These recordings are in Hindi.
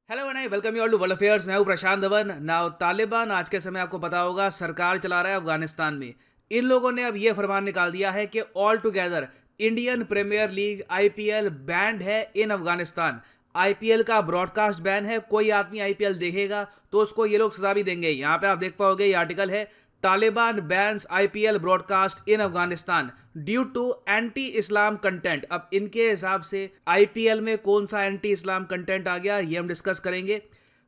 Hello and I welcome you all to world affairs. मैं हूं प्रशांत धवन। नाउ तालिबान आज के समय आपको पता होगा सरकार चला रहा है अफगानिस्तान में। इन लोगों ने अब ये फरमान निकाल दिया है कि altogether Indian Premier League IPL banned है इन अफगानिस्तान। आईपीएल का ब्रॉडकास्ट बैन है। कोई आदमी आईपीएल देखेगा तो उसको ये लोग सजा भी देंगे। यहाँ पे आप देख पाओगे ये आर्टिकल है, Taliban bans IPL broadcast in Afghanistan due to anti Islam content. अब इनके हिसाब से आईपीएल में कौन सा एंटी इस्लाम कंटेंट आ गया ये हम डिस्कस करेंगे।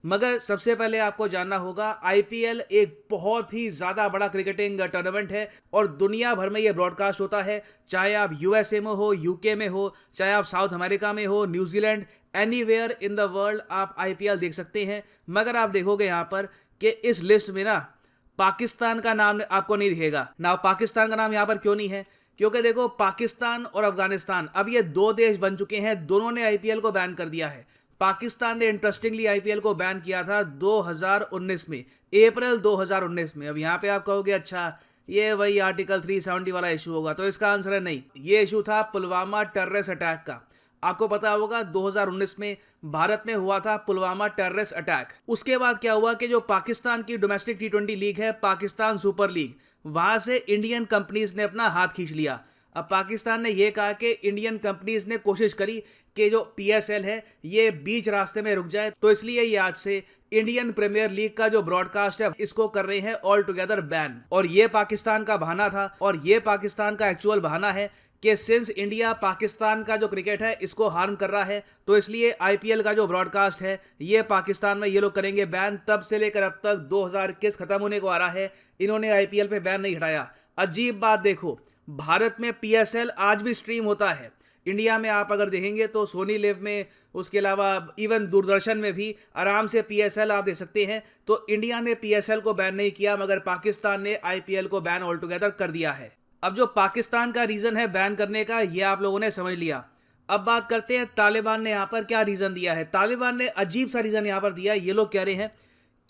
मगर सबसे पहले आपको जानना होगा आईपीएल एक बहुत ही ज्यादा बड़ा क्रिकेटिंग टूर्नामेंट है और दुनिया भर में ये ब्रॉडकास्ट होता है। चाहे आप यूएसए में हो, यूके में हो, चाहे आप साउथ अमेरिका में हो, New Zealand, anywhere in the world आप आईपीएल देख सकते हैं। मगर आप देखोगे यहाँ पर कि इस लिस्ट में ना पाकिस्तान का नाम आपको नहीं दिखेगा। ना पाकिस्तान का नाम यहाँ पर क्यों नहीं है? क्योंकि देखो पाकिस्तान और अफगानिस्तान अब ये दो देश बन चुके हैं, दोनों ने आईपीएल को बैन कर दिया है। पाकिस्तान ने इंटरेस्टिंगली आईपीएल को बैन किया था 2019 में, अप्रैल 2019 में। अब यहाँ पे आप कहोगे अच्छा ये वही आर्टिकल 370 वाला इशू होगा, तो इसका आंसर है नहीं। ये इशू था पुलवामा टेररिस्ट अटैक का। आपको पता होगा 2019 में भारत में हुआ था पुलवामा टेररिस्ट अटैक। उसके बाद क्या हुआ कि जो पाकिस्तान की डोमेस्टिक टी20 लीग है, पाकिस्तान सुपर लीग, वहां से इंडियन कंपनीज ने अपना हाथ खींच लिया। अब पाकिस्तान ने यह कहा कि इंडियन कंपनीज ने कोशिश करी कि जो पीएसएल है ये बीच रास्ते में रुक जाए, तो इसलिए ये आज से इंडियन प्रीमियर लीग का जो ब्रॉडकास्ट है इसको कर रहे हैं ऑल टुगेदर बैन। और ये पाकिस्तान का बहाना था और ये पाकिस्तान का एक्चुअल बहाना है कि सिंस इंडिया पाकिस्तान का जो क्रिकेट है इसको हार्म कर रहा है, तो इसलिए आईपीएल का जो ब्रॉडकास्ट है ये पाकिस्तान में ये लोग करेंगे बैन। तब से लेकर अब तक 2021 खत्म होने को आ रहा है, इन्होंने आईपीएल पे बैन नहीं हटाया। अजीब बात देखो, भारत में पीएसएल आज भी स्ट्रीम होता है। इंडिया में आप अगर देखेंगे तो सोनी लिव में, उसके अलावा इवन दूरदर्शन में भी आराम से पीएसएल आप देख सकते हैं। तो इंडिया ने पीएसएल को बैन नहीं किया, मगर पाकिस्तान ने आईपीएल को बैन ऑल टुगेदर कर दिया है। अब जो पाकिस्तान का रीजन है बैन करने का ये आप लोगों ने समझ लिया। अब बात करते हैं तालिबान ने यहाँ पर क्या रीजन दिया है। तालिबान ने अजीब सा रीजन यहाँ पर दिया। ये लोग कह रहे हैं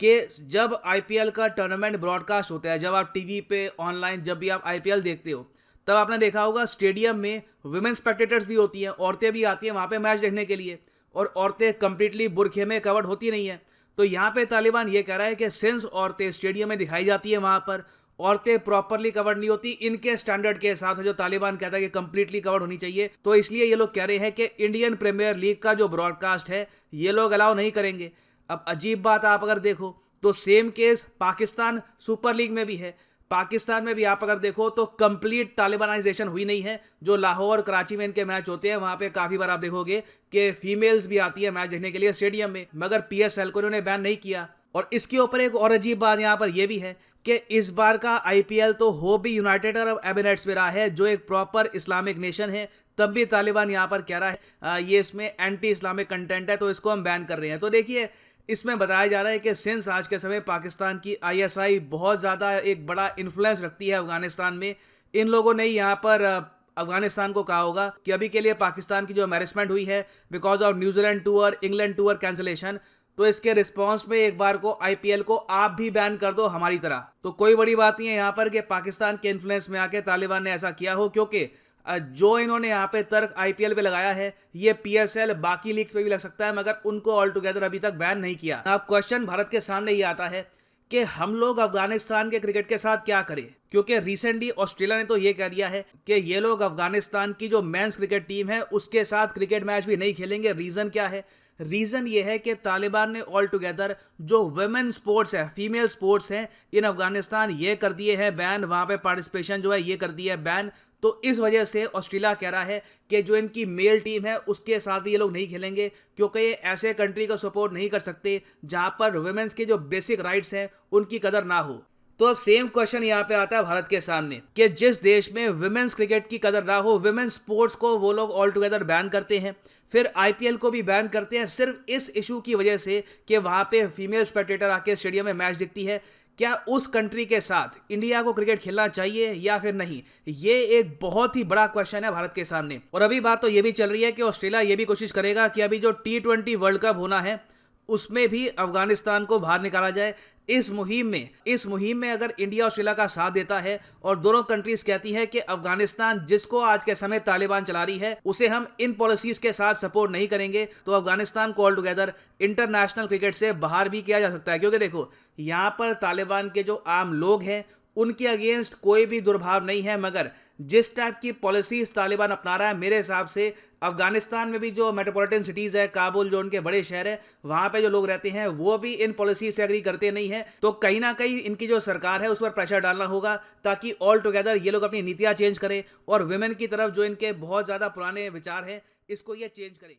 कि जब आईपीएल का टूर्नामेंट ब्रॉडकास्ट होता है, जब आप टीवी पे ऑनलाइन जब भी आप आईपीएल देखते हो, तब आपने देखा होगा स्टेडियम में वुमेन स्पेक्टेटर्स भी होती हैं, औरतें भी आती हैं वहाँ पे मैच देखने के लिए, और औरतें कंप्लीटली बुरखे में कवर्ड होती नहीं है। तो यहाँ पे तालिबान ये कह रहा है कि सिंस औरतें स्टेडियम में दिखाई जाती है, वहाँ पर औरतें प्रॉपरली कवर्ड नहीं होती इनके स्टैंडर्ड के साथ, जो तालिबान कहता है कि कंप्लीटली कवर्ड होनी चाहिए, तो इसलिए ये लोग कह रहे हैं कि इंडियन प्रीमियर लीग का जो ब्रॉडकास्ट है ये लोग अलाउ नहीं करेंगे। अब अजीब बात आप अगर देखो तो same case Pakistan super league में भी है। पाकिस्तान में भी आप अगर देखो तो कंप्लीट तालिबानाइजेशन हुई नहीं है। जो लाहौर और कराची में इनके मैच होते हैं वहां पे काफी बार आप देखोगे कि फीमेल्स भी आती है मैच देखने के लिए स्टेडियम में, मगर पीएसएल को इन्होंने बैन नहीं किया। और इसके ऊपर एक और अजीब बात यहाँ पर यह भी है कि इस बार का आईपीएल तो हो भी यूनाइटेड अरब एमिरेट्स में रहा है, जो एक प्रॉपर इस्लामिक नेशन है, तब भी तालिबान यहाँ पर कह रहा है ये इसमें एंटी इस्लामिक कंटेंट है तो इसको हम बैन कर रहे हैं। तो देखिए इसमें बताया जा रहा है कि सिंस आज के समय पाकिस्तान की आईएसआई बहुत ज़्यादा एक बड़ा इन्फ्लुएंस रखती है अफगानिस्तान में, इन लोगों ने यहाँ पर अफगानिस्तान को कहा होगा कि अभी के लिए पाकिस्तान की जो एम्बैरेसमेंट हुई है because of New Zealand tour, England tour cancellation, तो इसके रिस्पांस में एक बार को आईपीएल को आप भी बैन कर दो हमारी तरह। तो कोई बड़ी बात नहीं है यहाँ पर कि पाकिस्तान के इन्फ्लुएंस में आके तालिबान ने ऐसा किया हो, क्योंकि जो इन्होंने यहाँ पे तर्क आईपीएल पे लगाया है ये पीएसएल बाकी लीग्स पे भी लग सकता है, मगर उनको ऑल टुगेदर अभी तक बैन नहीं किया। अब क्वेश्चन भारत के सामने ये आता है कि हम लोग अफगानिस्तान के क्रिकेट के साथ क्या करें, क्योंकि रिसेंटली ऑस्ट्रेलिया ने तो ये कह दिया है कि ये लोग अफगानिस्तान की जो मेंस क्रिकेट टीम है उसके साथ क्रिकेट मैच भी नहीं खेलेंगे। रीजन क्या है? रीजन ये है कि तालिबान ने ऑल टुगेदर जो वुमेन स्पोर्ट्स है, फीमेल स्पोर्ट्स हैं इन अफगानिस्तान, ये कर दिए हैं बैन, वहां पे पार्टिसिपेशन जो है ये कर दिया है बैन। तो इस वजह से ऑस्ट्रेलिया कह रहा है कि जो इनकी मेल टीम है उसके साथ भी ये लोग नहीं खेलेंगे, क्योंकि ये ऐसे कंट्री को सपोर्ट नहीं कर सकते जहां पर वुमेन्स के जो बेसिक राइट्स हैं उनकी कदर ना हो। तो अब सेम क्वेश्चन यहाँ पे आता है भारत के सामने कि जिस देश में वुमेन्स क्रिकेट की कदर ना हो, वुमेन्स स्पोर्ट्स को वो लोग ऑल टुगेदर बैन करते हैं, फिर आईपीएल को भी बैन करते हैं सिर्फ इस इशू की वजह से कि वहां पे फीमेल स्पेक्टेटर आके स्टेडियम में मैच देखती है। क्या उस कंट्री के साथ इंडिया को क्रिकेट खेलना चाहिए या फिर नहीं? ये एक बहुत ही बड़ा क्वेश्चन है भारत के सामने। और अभी बात तो ये भी चल रही है कि ऑस्ट्रेलिया ये भी कोशिश करेगा कि अभी जो T20 वर्ल्ड कप होना है उसमें भी अफगानिस्तान को बाहर निकाला जाए। इस मुहिम में अगर इंडिया ऑस्ट्रेलिया का साथ देता है और दोनों कंट्रीज कहती है कि अफगानिस्तान जिसको आज के समय तालिबान चला रही है उसे हम इन पॉलिसीज के साथ सपोर्ट नहीं करेंगे, तो अफगानिस्तान को ऑल टुगेदर इंटरनेशनल क्रिकेट से बाहर भी किया जा सकता है। क्योंकि देखो, यहां पर तालिबान के जो आम लोग हैं उनके अगेंस्ट कोई भी दुर्भाव नहीं है, मगर जिस टाइप की पॉलिसीज तालिबान अपना रहा है, मेरे हिसाब से अफगानिस्तान में भी जो मेट्रोपॉलिटन सिटीज है, काबुल जो उनके बड़े शहर है, वहां पे जो लोग रहते हैं वो भी इन पॉलिसी से एग्री करते नहीं है। तो कहीं ना कहीं इनकी जो सरकार है उस पर प्रेशर डालना होगा ताकि ऑल टुगेदर ये लोग अपनी नीतियां चेंज करें और वुमेन की तरफ जो इनके बहुत ज्यादा पुराने विचार हैं इसको ये चेंज करें।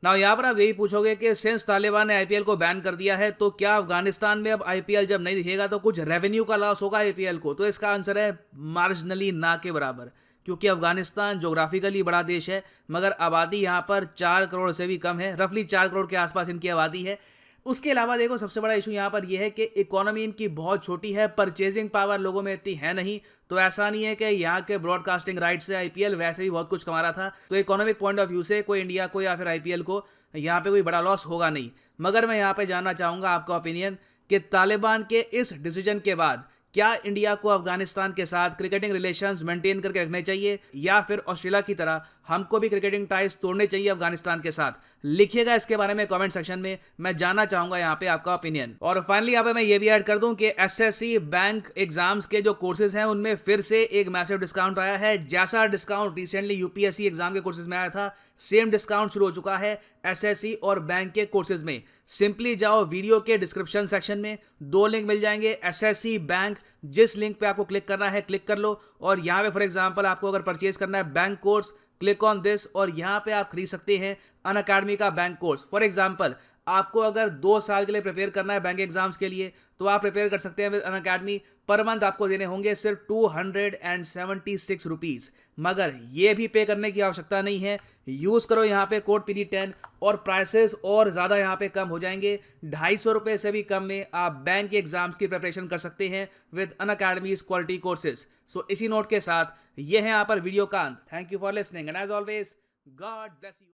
ना यहाँ पर आप यही पूछोगे कि सिंस तालिबान ने आईपीएल को बैन कर दिया है तो क्या अफगानिस्तान में अब आईपीएल जब नहीं दिखेगा तो कुछ रेवेन्यू का लॉस होगा आईपीएल को? तो इसका आंसर है मार्जिनली ना के बराबर, क्योंकि अफगानिस्तान जोग्राफिकली बड़ा देश है मगर आबादी यहाँ पर 4 करोड़ से भी कम है, रफली 4 करोड़ के आसपास इनकी आबादी है। उसके अलावा देखो, सबसे बड़ा इशू यहाँ पर यह है कि इकोनॉमी इनकी बहुत छोटी है, परचेजिंग पावर लोगों में इतनी है नहीं। तो ऐसा नहीं है कि यहाँ के ब्रॉडकास्टिंग राइट से आईपीएल वैसे ही बहुत कुछ कमा रहा था, तो इकोनॉमिक पॉइंट ऑफ व्यू से कोई इंडिया को या फिर आईपीएल को यहाँ पे कोई बड़ा लॉस होगा नहीं। मगर मैं यहाँ पे जानना चाहूँगा आपका ओपिनियन कि तालिबान के इस डिसीजन के बाद क्या इंडिया को अफगानिस्तान के साथ क्रिकेटिंग रिलेशंस मेंटेन करके रखने चाहिए या फिर ऑस्ट्रेलिया की तरह हमको भी क्रिकेटिंग टाइज तोड़ने चाहिए अफगानिस्तान के साथ? लिखिएगा इसके बारे में कमेंट सेक्शन में, मैं जानना चाहूंगा यहाँ पे आपका ओपिनियन। और फाइनली यहाँ पे मैं ये भी ऐड कर दूं कि एसएससी बैंक एग्जाम्स के जो कोर्सेज हैं उनमें फिर से एक मैसिव डिस्काउंट आया है। जैसा डिस्काउंट रिसेंटली यूपीएससी एग्जाम के कोर्सेज में आया था, सेम डिस्काउंट शुरू हो चुका है एसएससी और बैंक के कोर्सेज में। सिंपली जाओ वीडियो के डिस्क्रिप्शन सेक्शन में, 2 लिंक मिल जाएंगे, एसएससी बैंक, जिस लिंक पे आपको क्लिक करना है क्लिक कर लो और यहाँ पे फॉर एग्जांपल आपको अगर परचेज करना है bank course, click on this और यहाँ पे आप खरीद सकते हैं अनअकैडमी का बैंक कोर्स। फॉर एग्जांपल आपको अगर 2 साल के लिए प्रिपेयर करना है बैंक एग्जाम्स के लिए तो आप प्रिपेयर कर सकते हैं विद अनअकैडमी। पर मंथ आपको देने होंगे सिर्फ 276 रुपीज़, मगर ये भी पे करने की आवश्यकता नहीं है। यूज़ करो यहाँ पे कोड PD10 और प्राइसेस और ज़्यादा यहाँ पे कम हो जाएंगे। 250 रुपये से भी कम में आप बैंक एग्जाम्स की प्रिपरेशन कर सकते हैं विद अनअकैडमीज क्वालिटी कोर्सेज। सो इसी नोट के साथ ये है यहाँ पर वीडियो का अंत। Thank you for listening and as always God bless you.